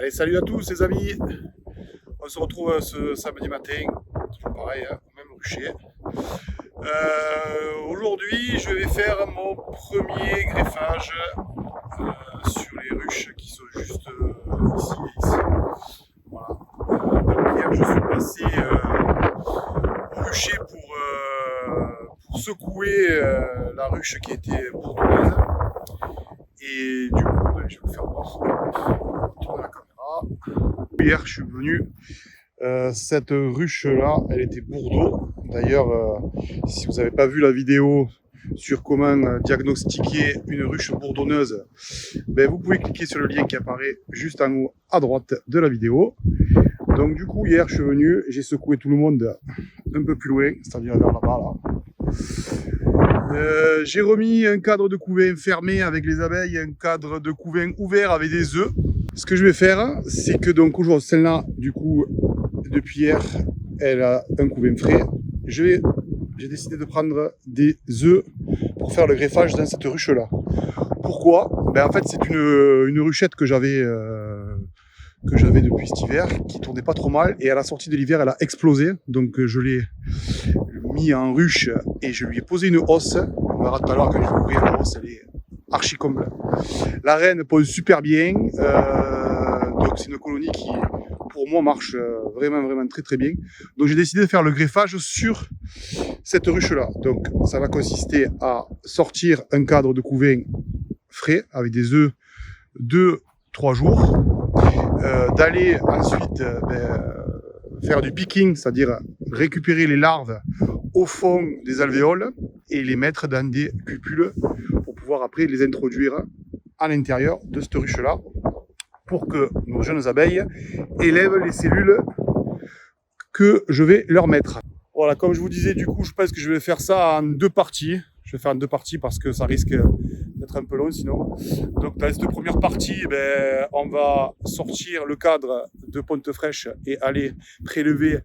Allez, salut à tous les amis. On se retrouve ce samedi matin, toujours pareil, hein, au même rucher. Aujourd'hui, je vais faire mon premier greffage sur les ruches qui sont juste ici et ici. Voilà. Donc hier, je suis passé au rucher pour secouer la ruche qui était bourdonneuse. Et du coup, je vais vous faire voir. Tourner la caméra. Hier, je suis venu. Cette ruche-là, elle était bourdeau. D'ailleurs, si vous n'avez pas vu la vidéo sur comment diagnostiquer une ruche bourdonneuse, ben, vous pouvez cliquer sur le lien qui apparaît juste en haut à droite de la vidéo. Donc du coup, hier, je suis venu, j'ai secoué tout le monde un peu plus loin, c'est-à-dire vers là-bas, là. J'ai remis un cadre de couvain fermé avec les abeilles, un cadre de couvain ouvert avec des œufs. Ce que je vais faire, c'est que donc aujourd'hui, celle-là, du coup, depuis hier, elle a un couvain frais. J'ai décidé de prendre des œufs pour faire le greffage dans cette ruche-là. Pourquoi? Ben en fait, c'est une ruchette que j'avais depuis cet hiver, qui tournait pas trop mal, et à la sortie de l'hiver, elle a explosé. Donc je l'ai mis en ruche et je lui ai posé une hausse. On verra tout à l'heure quand je vais ouvrir la hausse, elle est archi comble. La reine pose super bien, donc c'est une colonie qui, pour moi, marche vraiment très très bien. Donc j'ai décidé de faire le greffage sur cette ruche-là. Donc ça va consister à sortir un cadre de couvain frais avec des œufs 2-3 jours, d'aller ensuite faire du picking, c'est-à-dire récupérer les larves au fond des alvéoles et les mettre dans des cupules pour pouvoir après les introduire à l'intérieur de cette ruche-là pour que nos jeunes abeilles élèvent les cellules que je vais leur mettre. Voilà, comme je vous disais, du coup, je pense que je vais faire ça en deux parties. Je vais faire en deux parties parce que ça risque d'être un peu long sinon. Donc dans cette première partie, ben, on va sortir le cadre de ponte fraîche et aller prélever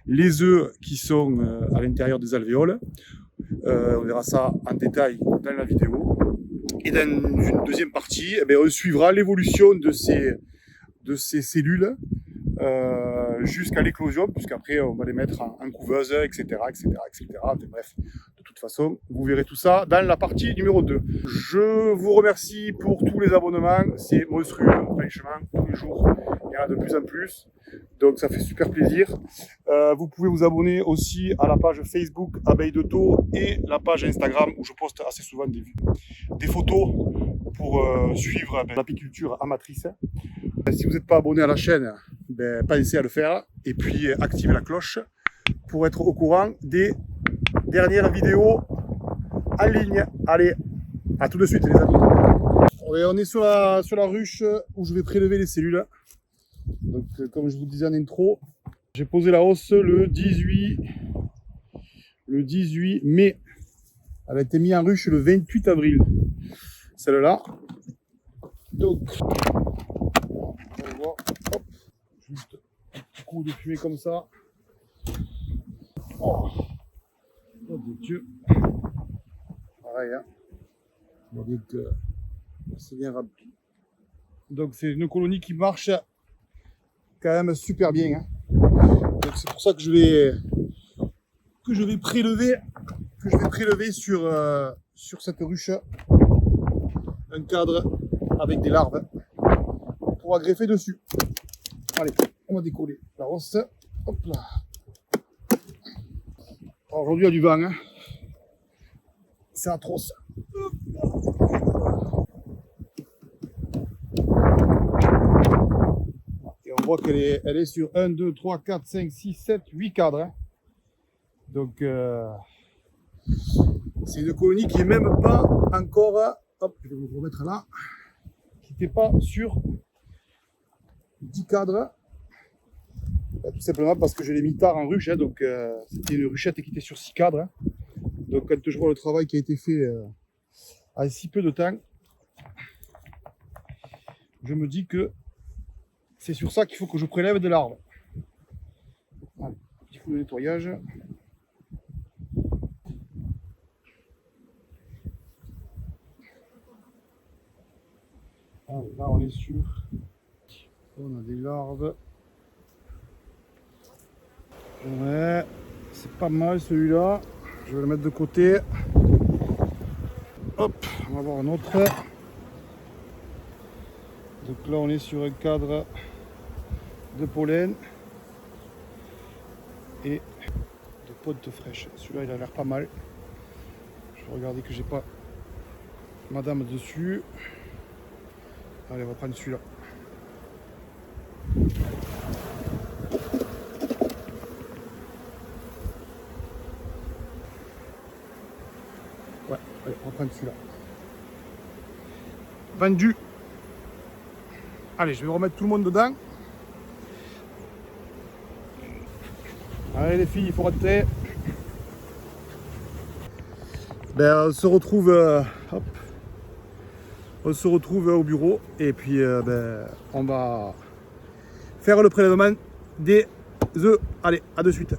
les œufs qui sont à l'intérieur des alvéoles. On verra ça en détail dans la vidéo. Et dans une deuxième partie, eh bien, on suivra l'évolution de ces cellules jusqu'à l'éclosion, puisqu'après on va les mettre en couveuse, etc. Enfin, bref, de toute façon, vous verrez tout ça dans la partie numéro 2. Je vous remercie pour tous les abonnements, c'est monstrueux, franchement, tous les jours, il y en a de plus en plus, donc ça fait super plaisir. Vous pouvez vous abonner aussi à la page Facebook Abeilles de Thau et la page Instagram où je poste assez souvent des photos pour suivre l'apiculture amatrice. Si vous n'êtes pas abonné à la chaîne, ben, pensez à le faire et puis activez la cloche pour être au courant des dernières vidéos en ligne. Allez, à tout de suite les amis. On est sur la ruche où je vais prélever les cellules. Donc, comme je vous disais en intro, j'ai posé la hausse le 18 mai. Elle a été mise en ruche le 28 avril. Celle-là. Donc, on va voir. Hop, juste un petit coup de fumée comme ça. Oh mon Dieu. Pareil, hein. On voit que c'est bien rempli. Donc c'est une colonie qui marche quand même super bien, hein. Donc c'est pour ça que je vais prélever sur cette ruche un cadre avec des larves pour greffer dessus. Allez, on va décoller la hausse. Hop là. Aujourd'hui il y a du vent, hein. C'est atroce. Et on voit qu'elle est sur 1, 2, 3, 4, 5, 6, 7, 8 cadres, hein. Donc c'est une colonie qui n'est même pas encore, hop, je vais vous remettre là, qui n'était pas sur 10 cadres. Tout simplement parce que je l'ai mis tard en ruche, hein, donc c'était une ruchette qui était sur 6 cadres, hein. Donc quand je vois le travail qui a été fait en si peu de temps, je me dis que c'est sur ça qu'il faut que je prélève des larves. Allez, petit coup de nettoyage. Alors, là on est sur On a des larves. Ouais, c'est pas mal celui-là. Je vais le mettre de côté. Hop, on va voir un autre. Donc là, on est sur un cadre de pollen et de potes fraîches. Celui-là, il a l'air pas mal. Je vais regarder que j'ai pas madame dessus. Allez, on va prendre celui-là. Ouais, allez, on va prendre celui-là. Vendu. Allez, je vais remettre tout le monde dedans. Allez les filles, il faut rentrer. Ben, on se retrouve, hop, on se retrouve au bureau et puis ben, on va faire le prélèvement des œufs. Allez, à de suite.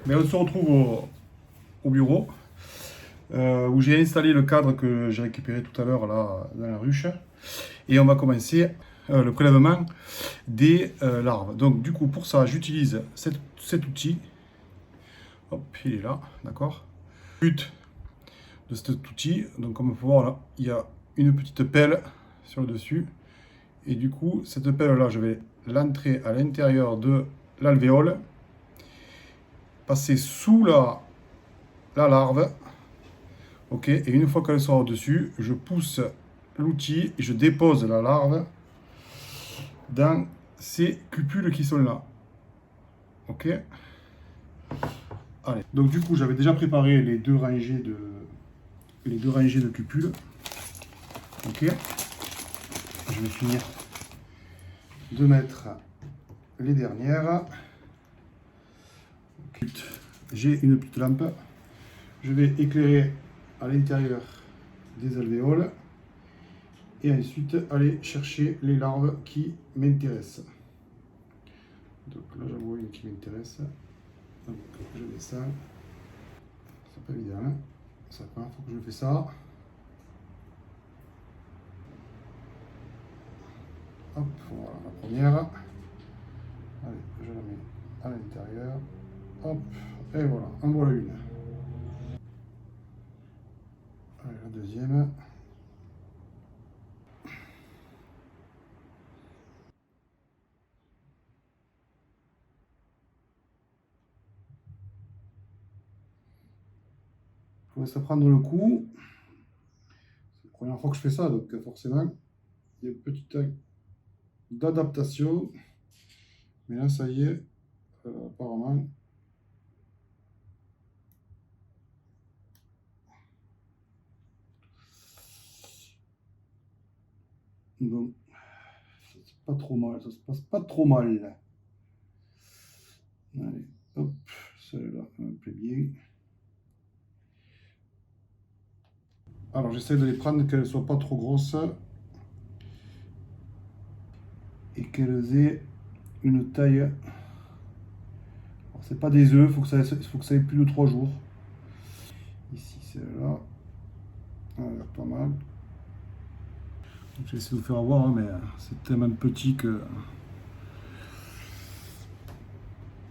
Mais on se retrouve au bureau où j'ai installé le cadre que j'ai récupéré tout à l'heure là dans la ruche et on va commencer le prélèvement des larves. Donc du coup pour ça j'utilise cet outil. Hop, il est là, d'accord. But de cet outil, donc comme on peut voir là, il y a une petite pelle sur le dessus et du coup cette pelle là je vais l'entrer à l'intérieur de l'alvéole, passer sous la larve, ok, et une fois qu'elle sort dessus je pousse l'outil et je dépose la larve dans ces cupules qui sont là, ok. Allez, donc du coup j'avais déjà préparé les deux rangées de cupules. Ok. Je vais finir de mettre les dernières. J'ai une petite lampe. Je vais éclairer à l'intérieur des alvéoles et ensuite aller chercher les larves qui m'intéressent. Donc là j'en vois une qui m'intéresse. Donc je descends. C'est pas évident, hein. C'est la première fois que je fais ça. Hop, voilà la première. Allez, je la mets à l'intérieur. Hop, et voilà, en voilà une. Allez, la deuxième. Je vous laisse prendre le coup. C'est la première fois que je fais ça, donc forcément, il y a un petit temps d'adaptation. Mais là, ça y est, apparemment. Bon, c'est pas trop mal, ça se passe pas trop mal. Allez, hop, celle-là, elle me plaît bien. Alors, j'essaie de les prendre qu'elles ne soient pas trop grosses et qu'elles aient une taille. Alors, c'est pas des œufs, faut que ça ait plus de 3 jours. Ici, celle-là, elle a l'air pas mal. J'essaie de vous faire avoir, hein, mais c'est tellement petit que.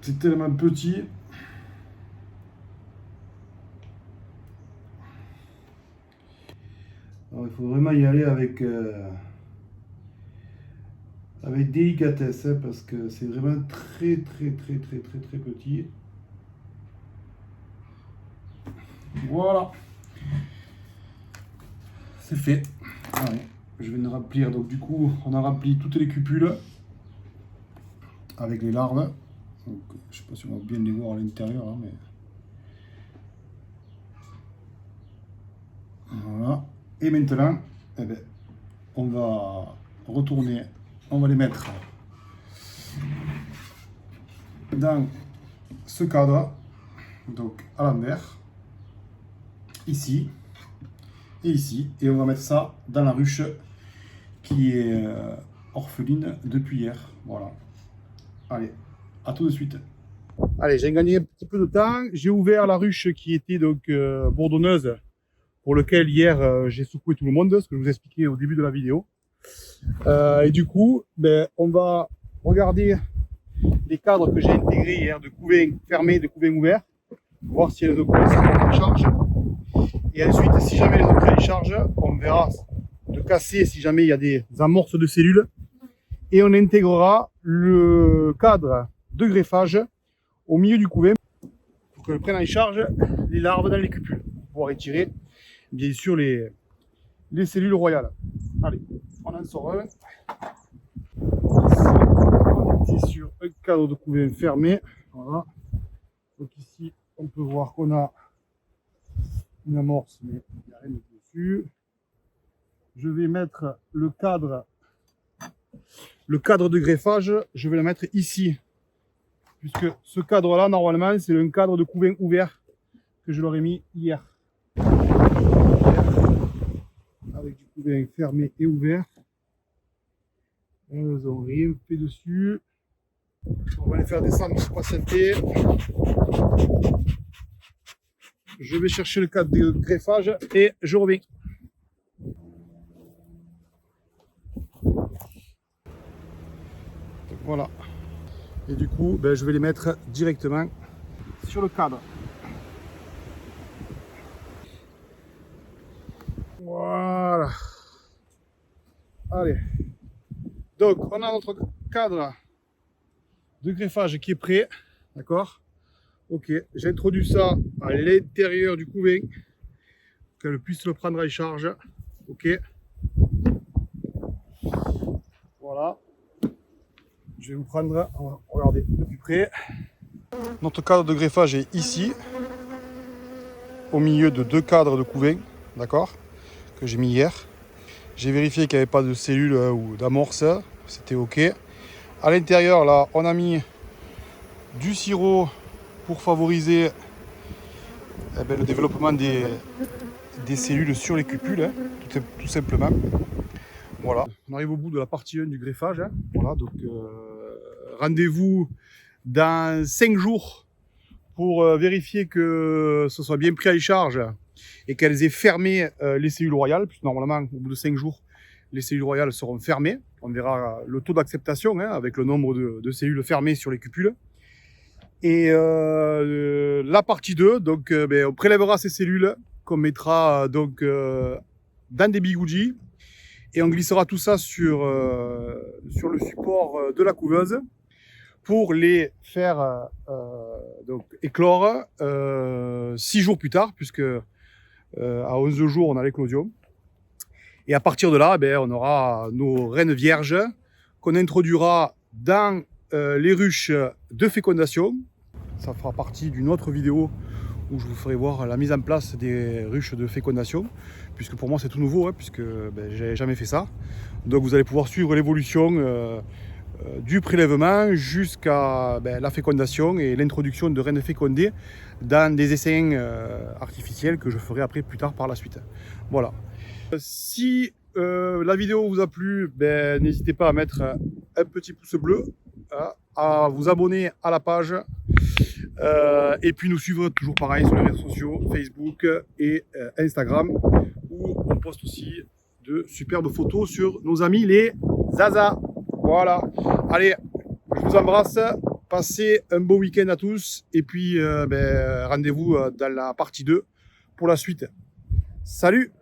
C'est tellement petit. Alors, il faut vraiment y aller avec délicatesse, hein, parce que c'est vraiment très petit. Voilà, c'est fait. Allez, je vais le remplir. Donc du coup, on a rempli toutes les cupules avec les larves. Donc, je sais pas si on va bien les voir à l'intérieur, hein, mais voilà. Et maintenant, eh ben, on va retourner, on va les mettre dans ce cadre, donc à l'envers, ici et ici, et on va mettre ça dans la ruche qui est orpheline depuis hier. Voilà. Allez, à tout de suite. Allez, j'ai gagné un petit peu de temps. J'ai ouvert la ruche qui était donc bourdonneuse, pour lequel hier j'ai secoué tout le monde, ce que je vous expliquais au début de la vidéo. Et du coup, ben, on va regarder les cadres que j'ai intégrés hier de couvain fermé, de couvain ouvert, voir si elles ont commencé à prendre en charge. Et ensuite, si jamais elles ont pris en charge, on verra de casser si jamais il y a des amorces de cellules. Et on intégrera le cadre de greffage au milieu du couvain pour qu'elles prennent en charge les larves dans les cupules, pour pouvoir étirer bien sûr les cellules royales. Allez, on en sort un. Ici, on était sur un cadre de couvain fermé. Voilà. Donc ici, on peut voir qu'on a une amorce, mais il n'y a rien dessus. Je vais mettre le cadre de greffage, je vais le mettre ici. Puisque ce cadre-là, normalement, c'est un cadre de couvain ouvert que je leur ai mis hier. Avec du couvain fermé et ouvert. Elles n'ont rien fait dessus. On va les faire descendre pour patienter. Je vais chercher le cadre de greffage et je reviens. Voilà. Et du coup, ben, je vais les mettre directement sur le cadre. Voilà. Allez. Donc, on a notre cadre de greffage qui est prêt. D'accord? Ok. J'introduis ça à l'intérieur du couvain. Qu'elle puisse le prendre en charge. Ok. Voilà. Je vais vous prendre, regardez, de plus près. Notre cadre de greffage est ici, au milieu de deux cadres de couvain, d'accord, que j'ai mis hier. J'ai vérifié qu'il n'y avait pas de cellules ou d'amorce, c'était ok. À l'intérieur, là, on a mis du sirop pour favoriser le développement des cellules sur les cupules, hein, tout simplement. Voilà, on arrive au bout de la partie 1 du greffage. Hein. Voilà, donc rendez-vous dans 5 jours pour vérifier que ce soit bien pris en charge et qu'elles aient fermé les cellules royales, puisque normalement, au bout de 5 jours, les cellules royales seront fermées. On verra le taux d'acceptation hein, avec le nombre de cellules fermées sur les cupules. Et la partie 2, donc on prélèvera ces cellules qu'on mettra donc dans des bigoudis. Et on glissera tout ça sur le support de la couveuse pour les faire donc éclore 6 jours plus tard, puisque à 11 jours on a l'éclosion. Et à partir de là, on aura nos reines vierges qu'on introduira dans les ruches de fécondation. Ça fera partie d'une autre vidéo où je vous ferai voir la mise en place des ruches de fécondation, puisque pour moi c'est tout nouveau, hein, puisque j'ai jamais fait ça. Donc vous allez pouvoir suivre l'évolution du prélèvement jusqu'à la fécondation et l'introduction de reines fécondées dans des essaims artificiels que je ferai après plus tard par la suite. Voilà. Si la vidéo vous a plu, n'hésitez pas à mettre un petit pouce bleu, à vous abonner à la page. Et puis nous suivre toujours pareil sur les réseaux sociaux, Facebook et Instagram, où on poste aussi de superbes photos sur nos amis les Zaza. Voilà. Allez, je vous embrasse, passez un beau week-end à tous, et puis rendez-vous dans la partie 2 pour la suite. Salut!